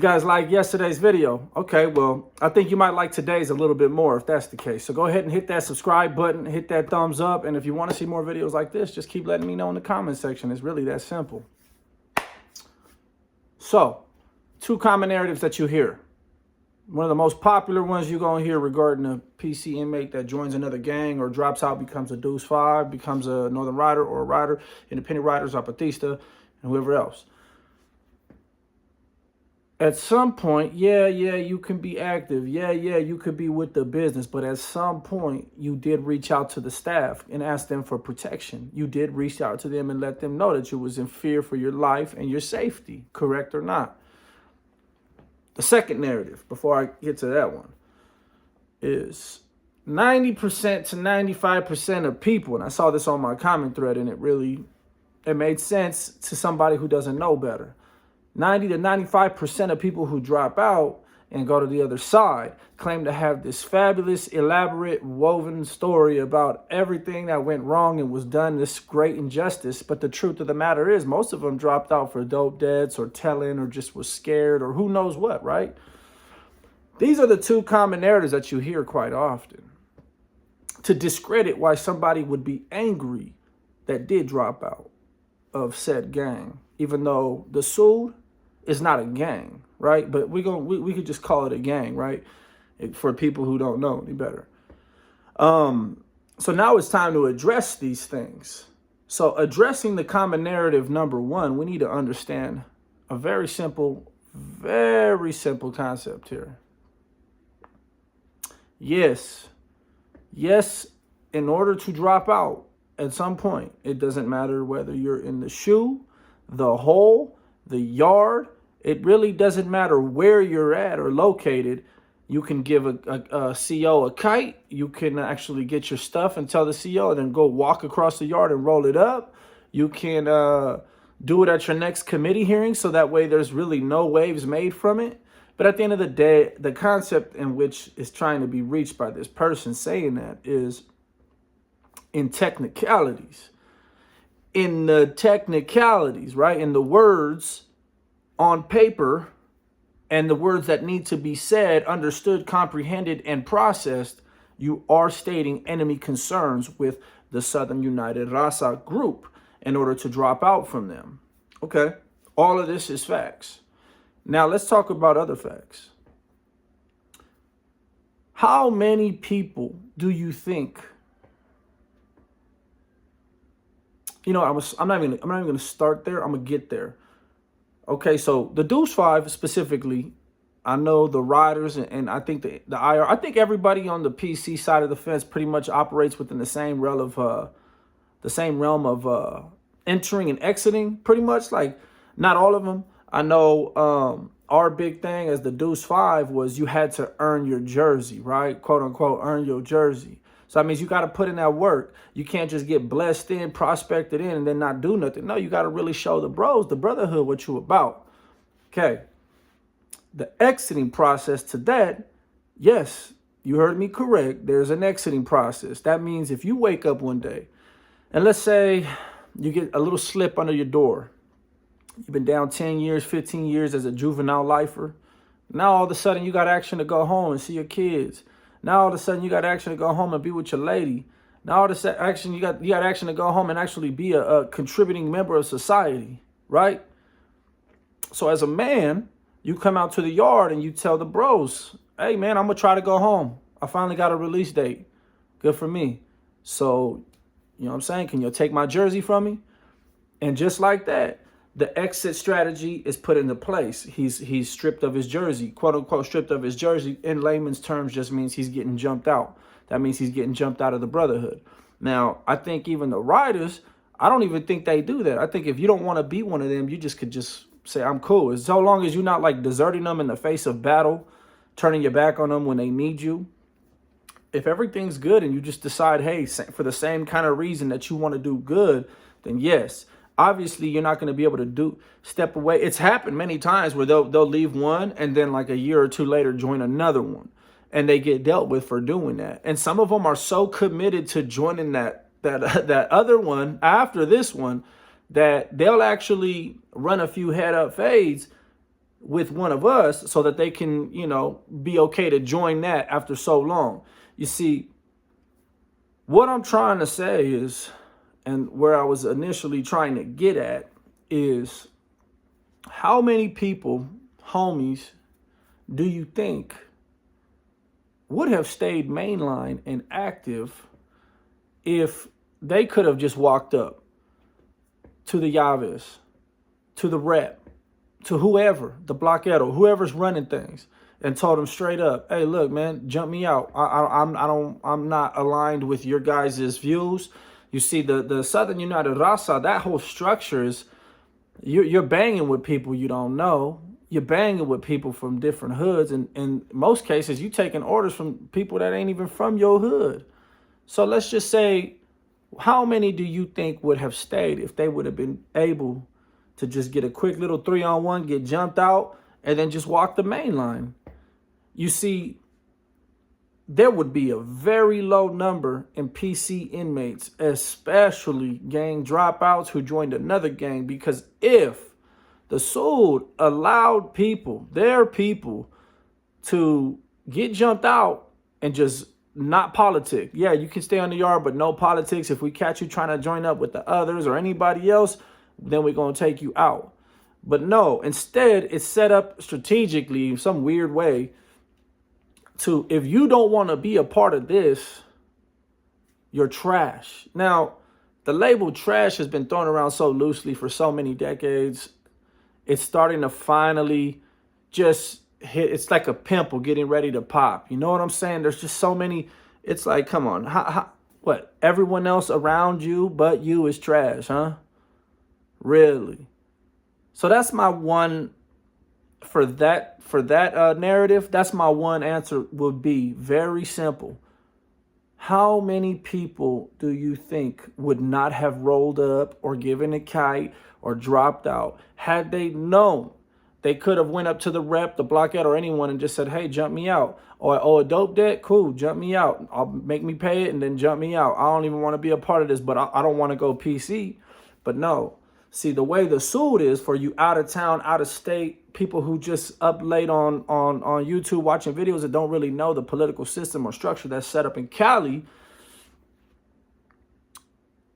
You guys like yesterday's video? Okay, well, I think you might like today's a little bit more if that's the case. So go ahead and hit that subscribe button, hit that thumbs up, and if you want to see more videos like this, just keep letting me know in the comment section. It's really that simple. So, two common narratives that you hear. One of the most popular ones you're going to hear regarding a PC inmate that joins another gang or drops out, becomes a Deuce 5, becomes a Northern Rider or a Rider, Independent Riders, Zapatista, and whoever else. At some point, yeah, you can be active. Yeah, you could be with the business. But at some point, you did reach out to the staff and ask them for protection. You did reach out to them and let them know that you was in fear for your life and your safety, correct or not? The second narrative, before I get to that one, is 90% to 95% of people, and I saw this on my comment thread, and it made sense to somebody who doesn't know better. 90 to 95% of people who drop out and go to the other side claim to have this fabulous, elaborate, woven story about everything that went wrong and was done, this great injustice. But the truth of the matter is most of them dropped out for dope debts or telling or just was scared or who knows what, right? These are the two common narratives that you hear quite often to discredit why somebody would be angry that did drop out of said gang, even though the Sud is not a gang, right? But we could just call it a gang, right? For people who don't know any better. So now it's time to address these things. So addressing the common narrative number one, we need to understand a very simple concept here. Yes, in order to drop out at some point, it doesn't matter whether you're in the shoe, the hole, the yard. It really doesn't matter where you're at or located. You can give a CO a kite. You can actually get your stuff and tell the CO and then go walk across the yard and roll it up. You can do it at your next committee hearing, so that way there's really no waves made from it. But at the end of the day, the concept in which is trying to be reached by this person saying that is in technicalities. In the technicalities, right? In the words on paper and the words that need to be said, understood, comprehended, and processed, you are stating enemy concerns with the Southern United Raza group in order to drop out from them. Okay, all of this is facts. Now let's talk about other facts. How many people do you think? You know, I'm not even going to start there. I'm going to get there. Okay, so the Deuce 5 specifically, I know the riders and I think the IR, I think everybody on the PC side of the fence pretty much operates within the same realm of entering and exiting, pretty much. Like, not all of them. I know our big thing as the Deuce 5 was you had to earn your jersey, right? Quote unquote, earn your jersey. So that means you got to put in that work. You can't just get blessed in, prospected in, and then not do nothing. No, you got to really show the bros, the brotherhood, what you about. Okay. The exiting process to that, yes, you heard me correct. There's an exiting process. That means if you wake up one day, and let's say you get a little slip under your door. You've been down 10 years, 15 years as a juvenile lifer. Now all of a sudden you got action to go home and see your kids. Now all of a sudden you got action to go home and be with your lady. Now all of a action you got action to go home and actually be a contributing member of society, right? So as a man, you come out to the yard and you tell the bros, hey man, I'm gonna try to go home. I finally got a release date. Good for me. So, you know what I'm saying? Can you take my jersey from me? And just like that, the exit strategy is put into place. He's stripped of his jersey, quote unquote, stripped of his jersey. In layman's terms, just means he's getting jumped out. That means he's getting jumped out of the brotherhood. Now, I think even the riders, I don't even think they do that. I think if you don't want to be one of them, you just could just say, I'm cool. As so long as you're not like deserting them in the face of battle, turning your back on them when they need you. If everything's good and you just decide, hey, for the same kind of reason that you want to do good, then yes. Obviously, you're not going to be able to step away. It's happened many times where they'll leave one and then like a year or two later join another one. And they get dealt with for doing that. And some of them are so committed to joining that other one after this one that they'll actually run a few head up fades with one of us so that they can, be okay to join that after so long. You see, what I'm trying to say is, and where I was initially trying to get at is, how many people, homies, do you think would have stayed mainline and active if they could have just walked up to the Yavis, to the rep, to whoever, the blockero, whoever's running things, and told them straight up, "Hey, look, man, jump me out. I'm not aligned with your guys' views." You see, the Southern United Raza, that whole structure is, you're banging with people you don't know. You're banging with people from different hoods, and in most cases, you taking orders from people that ain't even from your hood. So let's just say, how many do you think would have stayed if they would have been able to just get a quick little 3-on-1, get jumped out, and then just walk the main line? You see, there would be a very low number in PC inmates, especially gang dropouts who joined another gang, because if the Sud allowed people, their people, to get jumped out and just not politic. Yeah, you can stay on the yard, but no politics. If we catch you trying to join up with the others or anybody else, then we're going to take you out. But no, instead, it's set up strategically in some weird way to, if you don't want to be a part of this, you're trash. Now, the label trash has been thrown around so loosely for so many decades. It's starting to finally just hit. It's like a pimple getting ready to pop. You know what I'm saying? There's just so many. It's like, come on. What? Everyone else around you but you is trash, huh? Really? So that's my one for that narrative. That's my one answer, would be very simple. How many people do you think would not have rolled up or given a kite or dropped out had they known they could have went up to the rep, the blockhead, or anyone and just said, "Hey, jump me out." Or, "Oh, a dope debt? Cool, jump me out. I'll make me pay it and then jump me out. I don't even want to be a part of this, but I don't want to go PC." But no. See, the way the Sud is for you out of town, out of state, people who just up late on YouTube watching videos that don't really know the political system or structure that's set up in Cali,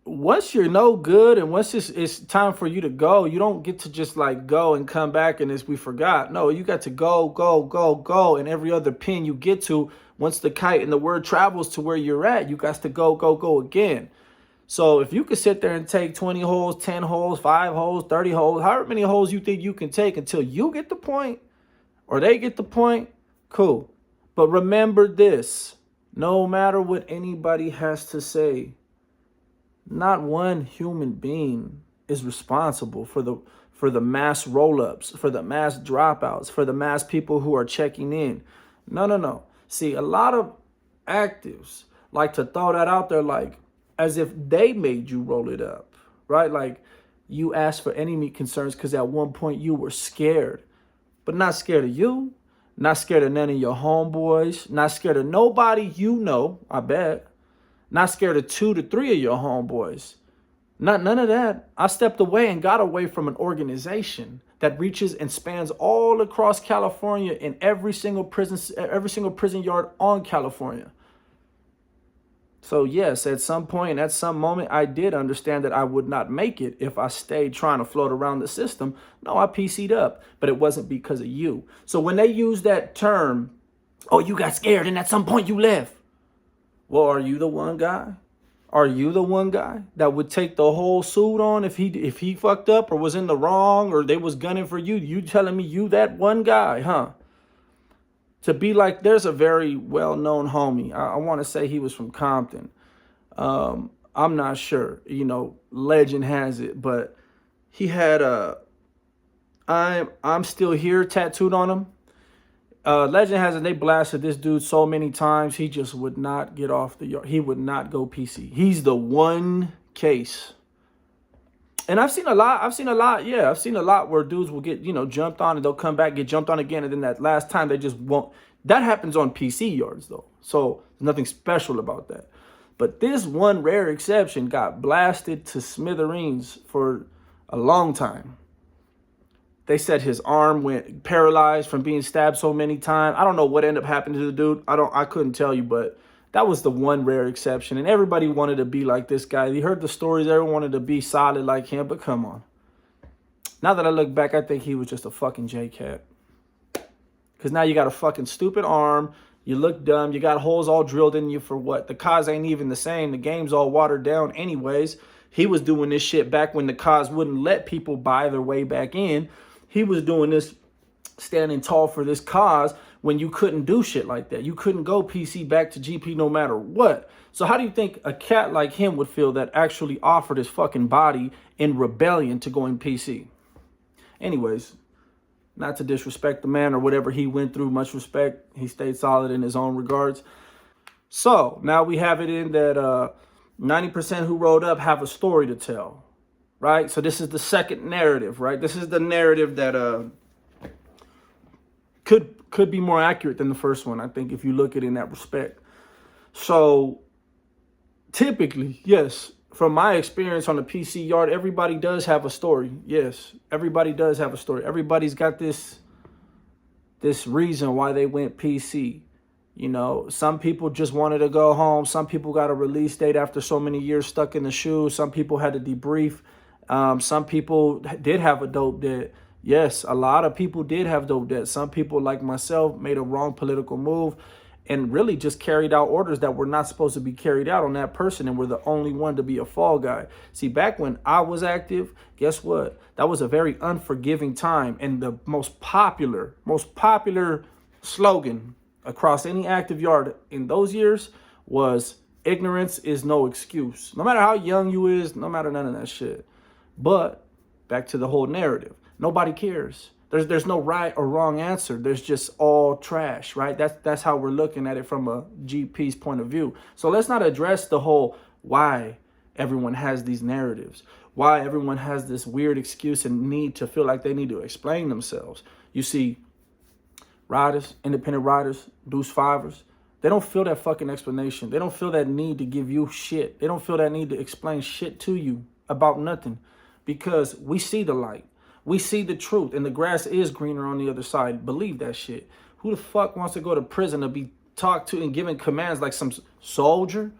once you're no good and once it's time for you to go, you don't get to just like go and come back and we forgot. No, you got to go. And every other pin you get to, once the kite and the word travels to where you're at, you got to go again. So if you could sit there and take 20 holes, 10 holes, 5 holes, 30 holes, however many holes you think you can take until you get the point or they get the point, cool. But remember this, no matter what anybody has to say, not one human being is responsible for the mass roll-ups, for the mass dropouts, for the mass people who are checking in. No. See, a lot of actives like to throw that out there like as if they made you roll it up, right? Like you asked for enemy concerns because at one point you were scared, but not scared of you, not scared of none of your homeboys, not scared of nobody you know, I bet. Not scared of 2 to 3 of your homeboys. None of that. I stepped away and got away from an organization that reaches and spans all across California in every single prison yard on California. So yes, at some point, at some moment, I did understand that I would not make it if I stayed trying to float around the system. No, I PC'd up, but it wasn't because of you. So when they use that term, "Oh, you got scared and at some point you left." Well, are you the one guy? Are you the one guy that would take the whole suit on if he fucked up or was in the wrong or they was gunning for you? You telling me you that one guy, huh? To be like, there's a very well-known homie. I want to say he was from Compton. I'm not sure. Legend has it, but he had a I'm still here tattooed on him. Legend has it they blasted this dude so many times he just would not get off the yard. He would not go PC. He's the one case. And I've seen a lot. Yeah, I've seen a lot where dudes will get, jumped on and they'll come back, get jumped on again. And then that last time they just won't. That happens on PC yards though. So there's nothing special about that. But this one rare exception got blasted to smithereens for a long time. They said his arm went paralyzed from being stabbed so many times. I don't know what ended up happening to the dude. I couldn't tell you, but that was the one rare exception. And everybody wanted to be like this guy. You heard the stories. Everyone wanted to be solid like him, but come on. Now that I look back, I think he was just a fucking J-Cat. Because now you got a fucking stupid arm. You look dumb. You got holes all drilled in you for what? The cause ain't even the same. The game's all watered down anyways. He was doing this shit back when the cause wouldn't let people buy their way back in. He was doing this, standing tall for this cause when you couldn't do shit like that. You couldn't go PC back to GP no matter what. So how do you think a cat like him would feel that actually offered his fucking body in rebellion to going PC? Anyways, not to disrespect the man or whatever he went through, much respect. He stayed solid in his own regards. So now we have it in that 90% who rolled up have a story to tell, right? So this is the second narrative, right? This is the narrative that could be more accurate than the first one, I think, if you look at it in that respect. So typically, yes, from my experience on the PC yard, everybody does have a story. Yes, everybody does have a story. Everybody's got this reason why they went PC. You know, some people just wanted to go home. Some people got a release date after so many years stuck in the shoe. Some people had to debrief. Some people did have a dope debt. Yes, a lot of people did have dope debt. Some people, like myself, made a wrong political move and really just carried out orders that were not supposed to be carried out on that person, and were the only one to be a fall guy. See, back when I was active, guess what? That was a very unforgiving time, and the most popular slogan across any active yard in those years was ignorance is no excuse. No matter how young you is, no matter none of that shit. But back to the whole narrative. Nobody cares. There's no right or wrong answer. There's just all trash, right? That's how we're looking at it from a GP's point of view. So let's not address the whole why everyone has these narratives, why everyone has this weird excuse and need to feel like they need to explain themselves. You see, riders, independent riders, deuce fivers, they don't feel that fucking explanation. They don't feel that need to give you shit. They don't feel that need to explain shit to you about nothing, because we see the light. We see the truth, and the grass is greener on the other side. Believe that shit. Who the fuck wants to go to prison to be talked to and given commands like some soldier?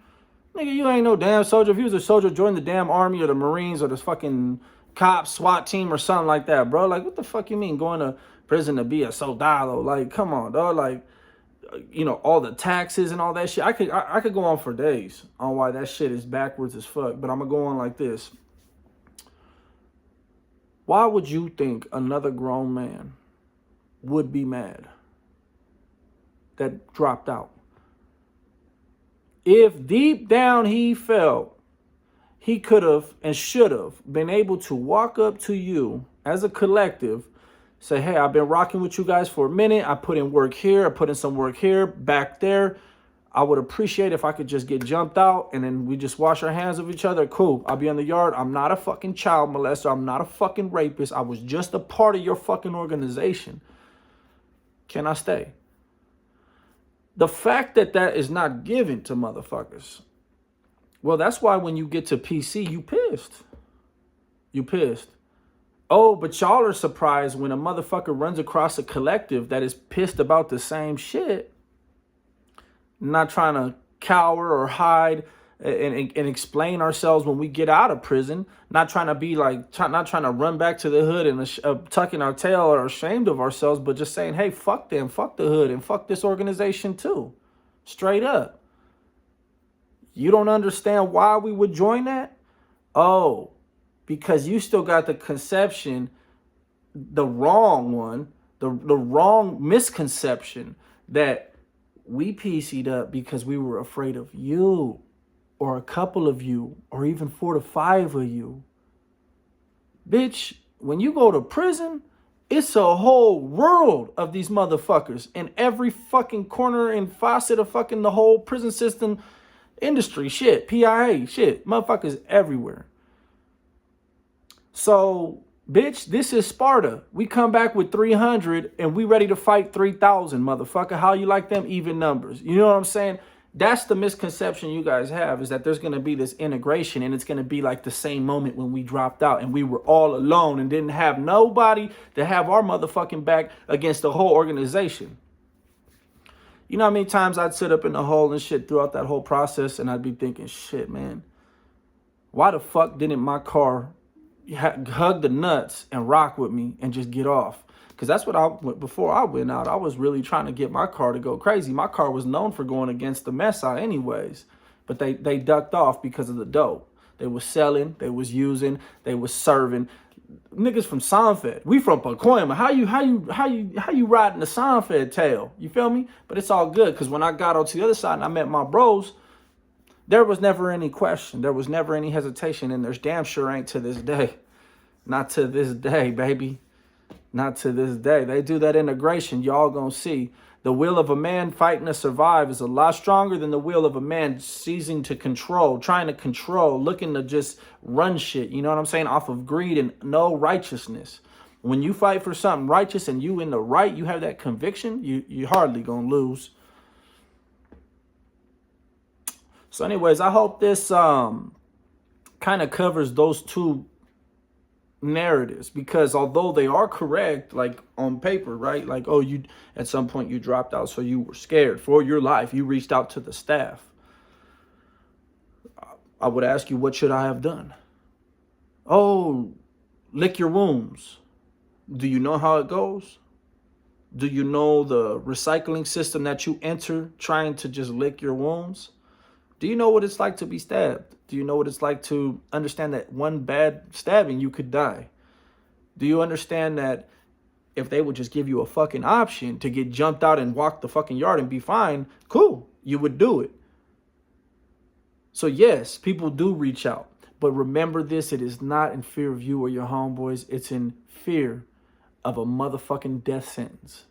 Nigga, you ain't no damn soldier. If you was a soldier, join the damn army or the Marines or the fucking cops, SWAT team or something like that, bro. Like, what the fuck you mean going to prison to be a soldado? Like, come on, dog. Like, you know, all the taxes and all that shit. I could go on for days on why that shit is backwards as fuck, but I'm going to go on like this. Why would you think another grown man would be mad that dropped out? If deep down he felt he could have and should have been able to walk up to you as a collective, say, hey, I've been rocking with you guys for a minute. I put in work here. I put in some work here, back there. I would appreciate if I could just get jumped out and then we just wash our hands of each other. Cool. I'll be on the yard. I'm not a fucking child molester. I'm not a fucking rapist. I was just a part of your fucking organization. Can I stay? The fact that that is not given to motherfuckers. Well, that's why when you get to PC, you pissed. You pissed. Oh, but y'all are surprised when a motherfucker runs across a collective that is pissed about the same shit. Not trying to cower or hide and explain ourselves when we get out of prison. Not trying to be like, not trying to run back to the hood and tucking our tail or ashamed of ourselves, but just saying, hey, fuck them, fuck the hood, and fuck this organization too. Straight up. You don't understand why we would join that? Oh, because you still got the conception, the wrong one, the wrong misconception that we PC'd up because we were afraid of you or a couple of you or even 4 to 5 of you. Bitch, when you go to prison, it's a whole world of these motherfuckers in every fucking corner and facet of fucking the whole prison system industry. Shit, PIA, shit, motherfuckers everywhere. So, bitch, this is Sparta. We come back with 300 and we ready to fight 3,000, motherfucker. How you like them even numbers? You know what I'm saying? That's the misconception you guys have, is that there's going to be this integration and it's going to be like the same moment when we dropped out and we were all alone and didn't have nobody to have our motherfucking back against the whole organization. You know how many times I'd sit up in the hole and shit throughout that whole process, and I'd be thinking, shit, man, why the fuck didn't my car hug the nuts and rock with me and just get off? Because that's what before I went out, I was really trying to get my car to go crazy. My car was known for going against the mess out anyways, but they ducked off because of the dope. They was selling, they was using, they was serving. Niggas from Sanfed, we from Pacoima. How you riding the Sanfed tail? You feel me? But it's all good, because when I got onto the other side and I met my bros, there was never any question. There was never any hesitation, and there's damn sure ain't to this day. Not to this day, baby. Not to this day. They do that integration. Y'all gonna see. The will of a man fighting to survive is a lot stronger than the will of a man seizing to control, trying to control, looking to just run shit. You know what I'm saying? Off of greed and no righteousness. When you fight for something righteous and you in the right, you have that conviction, you hardly gonna lose. So anyways, I hope this kind of covers those two narratives, because although they are correct, like on paper, right? Like, oh, you at some point you dropped out, so you were scared for your life. You reached out to the staff. I would ask you, what should I have done? Oh, lick your wounds. Do you know how it goes? Do you know the recycling system that you enter trying to just lick your wounds? Do you know what it's like to be stabbed? Do you know what it's like to understand that one bad stabbing, you could die? Do you understand that if they would just give you a fucking option to get jumped out and walk the fucking yard and be fine, cool, you would do it. So yes, people do reach out. But remember this, it is not in fear of you or your homeboys. It's in fear of a motherfucking death sentence.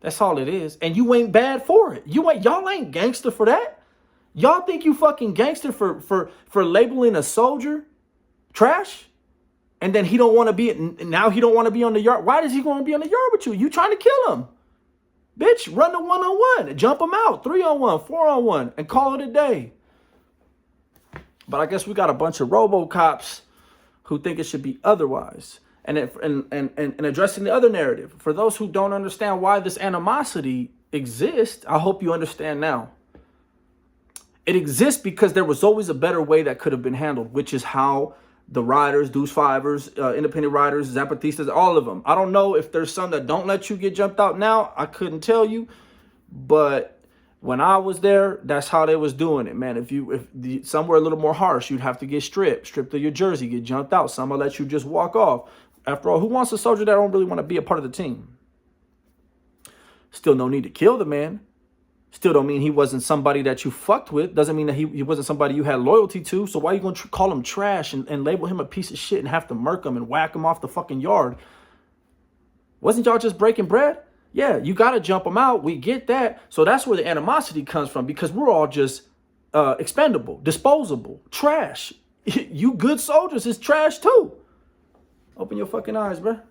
That's all it is. And you ain't bad for it. Y'all ain't gangster for that. Y'all think you fucking gangster for labeling a soldier trash? And then he don't want to be, now he don't want to be on the yard. Why does he want to be on the yard with you? You trying to kill him. Bitch, run the 1-on-1, jump him out, 3-on-1, 4-on-1, and call it a day. But I guess we got a bunch of RoboCops who think it should be otherwise. And addressing the other narrative, for those who don't understand why this animosity exists, I hope you understand now. It exists because there was always a better way that could have been handled, which is how the riders, Deuce Fivers, independent riders, Zapatistas, all of them. I don't know if there's some that don't let you get jumped out now. I couldn't tell you. But when I was there, that's how they was doing it, man. If somewhere a little more harsh, you'd have to get stripped of your jersey, get jumped out. Some will let you just walk off. After all, who wants a soldier that don't really want to be a part of the team? Still no need to kill the man. Still don't mean he wasn't somebody that you fucked with. Doesn't mean that he wasn't somebody you had loyalty to. So why are you going to call him trash and label him a piece of shit and have to murk him and whack him off the fucking yard? Wasn't y'all just breaking bread? Yeah, you got to jump him out. We get that. So that's where the animosity comes from, because we're all just expendable, disposable, trash. You good soldiers is trash too. Open your fucking eyes, bruh.